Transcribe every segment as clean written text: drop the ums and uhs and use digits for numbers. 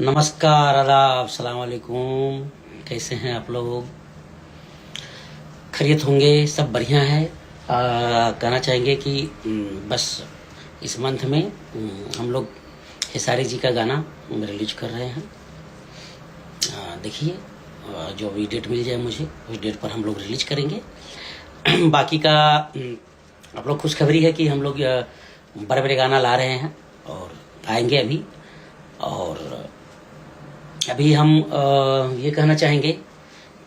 नमस्कार, आदाब, सलाम वालेकुम। कैसे हैं आप लोग? खैरियत होंगे, सब बढ़िया है। कहना चाहेंगे कि बस इस मंथ में हम लोग खेसारी जी का गाना रिलीज कर रहे हैं। देखिए, जो भी डेट मिल जाए मुझे, उस डेट पर हम लोग रिलीज करेंगे। बाकी का आप लोग खुशखबरी है कि हम लोग बड़े बड़े गाना ला रहे हैं और आएंगे अभी। और अभी हम ये कहना चाहेंगे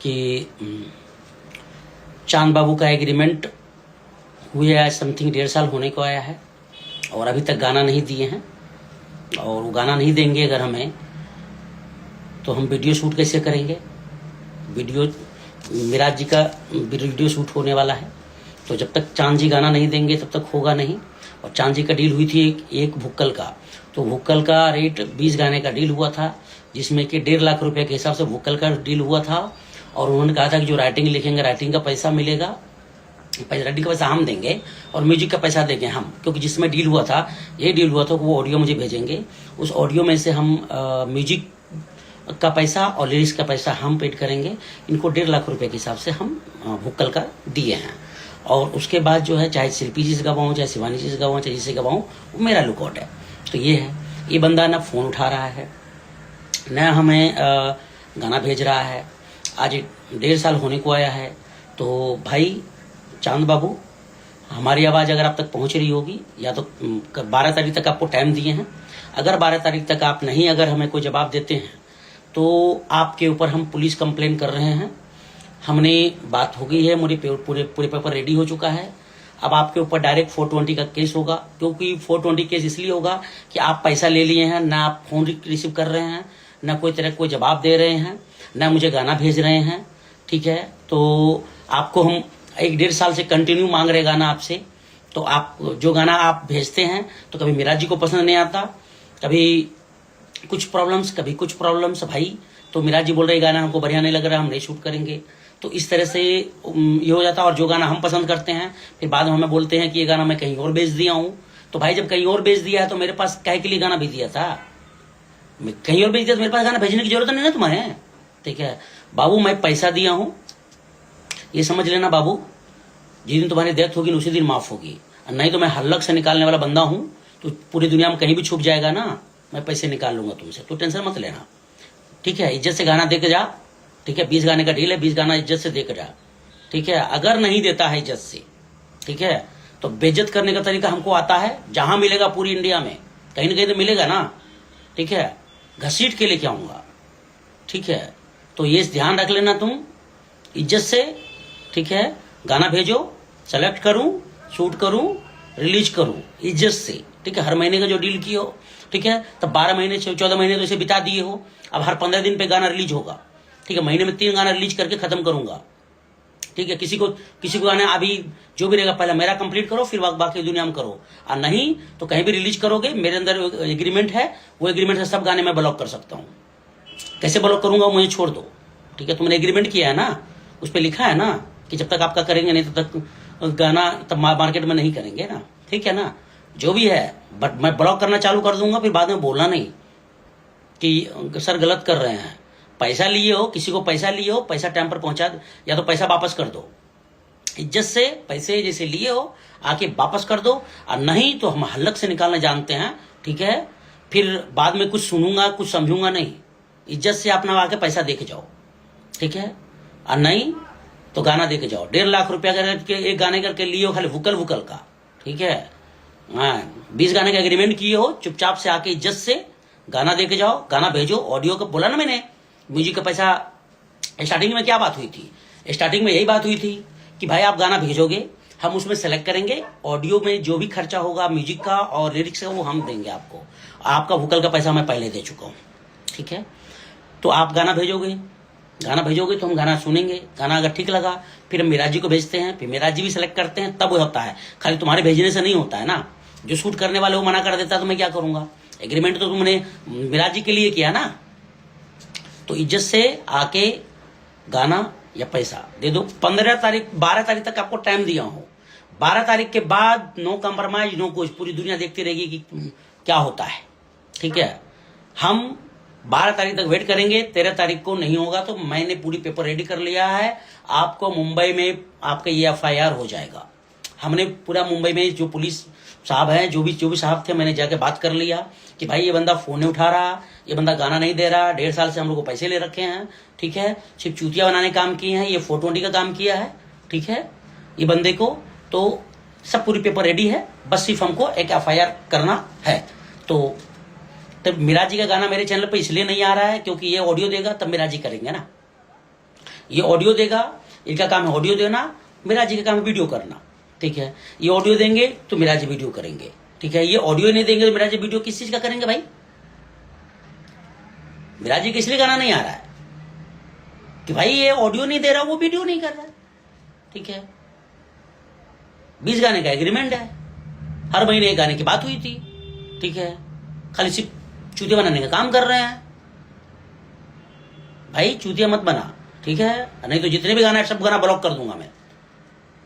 कि चांद बाबू का एग्रीमेंट हुए आज समथिंग 1.5 साल होने को आया है और अभी तक गाना नहीं दिए हैं। और वो गाना नहीं देंगे अगर हमें, तो हम वीडियो शूट कैसे करेंगे? वीडियो मिराज जी का वीडियो शूट होने वाला है, तो जब तक चांद जी गाना नहीं देंगे तब तक होगा नहीं। और चांद जी का डील हुई थी एक भुक्कल का, तो भुक्कल का रेट 20 गाने का डील हुआ था, जिसमें कि 1.5 लाख रुपए के हिसाब से भुक्कल का डील हुआ था। और उन्होंने कहा था कि जो राइटिंग लिखेंगे राइटिंग का पैसा मिलेगा, राइटिंग का पैसा हम देंगे और म्यूजिक का पैसा देंगे हम, क्योंकि जिसमें डील हुआ था, ये डील हुआ था कि वो ऑडियो मुझे भेजेंगे, उस ऑडियो में से हम म्यूजिक का पैसा और लिरिक्स का पैसा हम पेड करेंगे। इनको 1.5 लाख रुपए के हिसाब से हम भुक्कल का दिए हैं। और उसके बाद जो है, चाहे शिल्पी जी से गवाऊँ, चाहे शिवानी जी से गवाऊँ, चाहे जिससे गवाऊँ, वो मेरा लुकआउट है। तो ये है, ये बंदा ना फोन उठा रहा है, न हमें गाना भेज रहा है। आज 1.5 साल होने को आया है। तो भाई चांद बाबू, हमारी आवाज़ अगर आप तक पहुंच रही होगी, या तो 12 तारीख तक आपको टाइम दिए हैं, अगर 12 तारीख तक आप नहीं अगर हमें कोई जवाब देते हैं तो आपके ऊपर हम पुलिस कंप्लेन कर रहे हैं। हमने बात हो गई है, मुझे पूरे पेपर रेडी हो चुका है। अब आपके ऊपर डायरेक्ट 420 का केस होगा, क्योंकि 420 केस इसलिए होगा कि आप पैसा ले लिए हैं, ना आप फोन रिसीव कर रहे हैं, ना कोई तरह कोई जवाब दे रहे हैं, ना मुझे गाना भेज रहे हैं। ठीक है, तो आपको हम 1.5 साल से कंटिन्यू मांग रहे गाना आपसे। तो आप जो गाना आप भेजते हैं, तो कभी मिराज जी को पसंद नहीं आता, कभी कुछ प्रॉब्लम्स, कभी कुछ प्रॉब्लम्स। भाई तो मिराज जी बोल रहे गाना हमको बढ़िया नहीं लग रहा, हम नहीं शूट करेंगे। तो इस तरह से ये हो जाता है। और जो गाना हम पसंद करते हैं, फिर बाद में हमें बोलते हैं कि ये गाना मैं कहीं और भेज दिया हूँ। तो भाई जब कहीं और भेज दिया है, तो मेरे पास काहे के लिए गाना भेज दिया था? मैं कहीं और भेज दिया तो मेरे पास गाना भेजने की जरूरत नहीं ना तुम्हें। ठीक है बाबू, मैं पैसा दिया हूँ, ये समझ लेना बाबू। जिस दिन तुम्हारी डेथ होगी उसी दिन माफ होगी, नहीं तो मैं हल्लक से निकालने वाला बंदा हूँ। तो पूरी दुनिया में कहीं भी छुप जाएगा ना, मैं पैसे निकाल लूंगा तुमसे, तो टेंशन मत लेना। ठीक है, इज्जत से गाना दे के जा। ठीक है, 20 गाने का डील है, 20 गाना इज्जत से दे के जा। ठीक है, अगर नहीं देता है इज्जत से, ठीक है, तो बेइज्जत करने का तरीका हमको आता है, जहां मिलेगा पूरी इंडिया में, कहीं ना कहीं तो मिलेगा ना। ठीक है, घसीट के लेके आऊंगा। ठीक है, तो ये ध्यान रख लेना तुम, इज्जत से। ठीक है, गाना भेजो, सेलेक्ट करूं, शूट करूं, रिलीज करूं, इज्जत से। ठीक है, हर महीने का जो डील की हो, ठीक है, तब 12 महीने 14 महीने तो इसे बिता दिए हो। अब हर 15 दिन पे गाना रिलीज होगा। ठीक है, महीने में 3 गाना रिलीज करके खत्म करूंगा। ठीक है, किसी को गाना अभी जो भी रहेगा पहले मेरा कंप्लीट करो, फिर बाकी दुनिया में करो। और नहीं तो कहीं भी रिलीज करोगे, मेरे अंदर एग्रीमेंट है, वो एग्रीमेंट से सब गाने मैं ब्लॉक कर सकता हूँ। कैसे ब्लॉक करूंगा वो मुझे छोड़ दो। ठीक है, तुमने एग्रीमेंट किया है ना, उस पर लिखा है ना कि जब तक आपका करेंगे नहीं तब तक गाना तब मार्केट में नहीं करेंगे ना। ठीक है ना, जो भी है, बट मैं ब्लॉक करना चालू कर दूंगा, फिर बाद में बोलना नहीं कि सर गलत कर रहे हैं। पैसा लिए हो, किसी को पैसा लिए हो, पैसा टाइम पर पहुंचा, या तो पैसा वापस कर दो। इज्जत से पैसे जैसे लिए हो आके वापस कर दो, और नहीं तो हम हल्लक से निकालना जानते हैं। ठीक है, फिर बाद में कुछ सुनूंगा कुछ समझूंगा नहीं। इज्जत से अपना आके पैसा दे के जाओ। ठीक है, और नहीं तो गाना दे के जाओ। 1.5 लाख रुपया करके एक गाने करके लिए हो, खाली वुकल वुकल का। ठीक है, 20 गाने का एग्रीमेंट किए हो, चुपचाप से आके इज्जत से गाना दे के जाओ, गाना भेजो। ऑडियो का बोला ना मैंने, म्यूजिक का पैसा स्टार्टिंग में क्या बात हुई थी? स्टार्टिंग में यही बात हुई थी कि भाई आप गाना भेजोगे, हम उसमें सेलेक्ट करेंगे, ऑडियो में जो भी खर्चा होगा म्यूजिक का और लिरिक्स का वो हम देंगे आपको। आपका वुकल का पैसा मैं पहले दे चुका हूँ। ठीक है, तो आप गाना भेजोगे, तो हम गाना सुनेंगे। गाना अगर ठीक लगा फिर हम मिराज जी को भेजते हैं, फिर मिराज जी भी सिलेक्ट करते हैं, तब वो होता है। खाली तुम्हारे भेजने से नहीं होता है ना। जो शूट करने वाले वो मना कर देता है तो मैं क्या करूंगा? एग्रीमेंट तो तुमने मिराज जी के लिए किया ना। तो इज्जत से आके गाना या पैसा दे दो। 12 तारीख तक आपको टाइम दिया हूं। 12 तारीख के बाद नो कम्प्रोमाइज, नो कुछ। पूरी दुनिया देखती रहेगी कि क्या होता है। ठीक है, हम 12 तारीख तक वेट करेंगे, 13 तारीख को नहीं होगा तो मैंने पूरी पेपर रेडी कर लिया है। आपको मुंबई में आपका ये FIR हो जाएगा। हमने पूरा मुंबई में जो पुलिस साहब हैं, जो भी साहब थे, मैंने जाके बात कर लिया कि भाई ये बंदा फोन नहीं उठा रहा, ये बंदा गाना नहीं दे रहा, 1.5 साल से हम लोग को पैसे ले रखे हैं, ठीक है, सिर्फ चूतिया बनाने काम किए हैं, ये 420 का काम किया है, ठीक है, ये बंदे को। तो सब पूरी पेपर रेडी है, बस सिर्फ हमको एक FIR करना है। तो तब मीरा जी का गाना मेरे चैनल पे इसलिए नहीं आ रहा है क्योंकि ये ऑडियो देगा तब मीरा जी करेंगे ना। ये ऑडियो देगा, इनका काम है ऑडियो देना, मीरा जी का काम है वीडियो करना, ठीक है। ये ऑडियो देंगे तो मीरा जी वीडियो करेंगे, ठीक है। ये ऑडियो नहीं देंगे तो मीरा जी वीडियो किस चीज का करेंगे भाई? मीरा जी किस लिए गाना नहीं आ रहा है कि भाई ये ऑडियो नहीं दे रहा, वो वीडियो नहीं कर रहा है, ठीक है। 20 गाने का एग्रीमेंट है, हर महीने एक गाने की बात हुई थी, ठीक है। खाली सिर्फ चूतिया बनाने का काम कर रहे हैं। भाई चूतिया मत बना, ठीक है, नहीं तो जितने भी गाना है सब गाना ब्लॉक कर दूंगा मैं।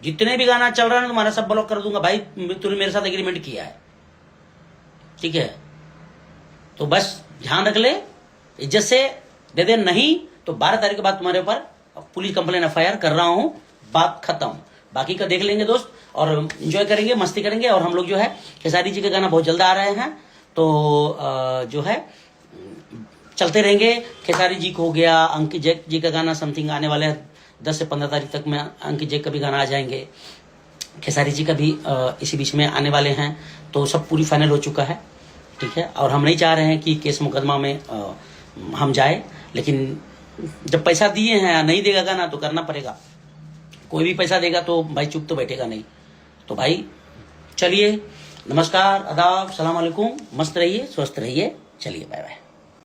जितने भी गाना चल रहा है तुम्हारा सब ब्लॉक कर दूंगा। भाई तूने मेरे साथ एग्रीमेंट किया है, ठीक है, तो बस ध्यान रख ले, इज्जत से दे दे, नहीं तो 12 तारीख के बाद तुम्हारे ऊपर पुलिस कंप्लेन FIR कर रहा हूं, बात खत्म। बाकी का देख लेंगे दोस्त, और एंजॉय करेंगे, मस्ती करेंगे। और हम लोग जो है खेसारी जी के गाना बहुत जल्द आ रहे हैं, तो जो है चलते रहेंगे। खेसारी जी को हो गया, अंकित जैक जी का गाना समथिंग आने वाले 10 से 15 तारीख तक में अंकित जैक का भी गाना आ जाएंगे, खेसारी जी का भी इसी बीच में आने वाले हैं। तो सब पूरी फाइनल हो चुका है, ठीक है। और हम नहीं चाह रहे हैं कि केस मुकदमा में हम जाए, लेकिन जब पैसा दिए हैं, नहीं देगा गाना तो करना पड़ेगा। कोई भी पैसा देगा तो भाई चुप तो बैठेगा नहीं। तो भाई चलिए, नमस्कार, आदाब, सलाम अलैकुम, मस्त रहिए, स्वस्थ रहिए, चलिए बाय बाय।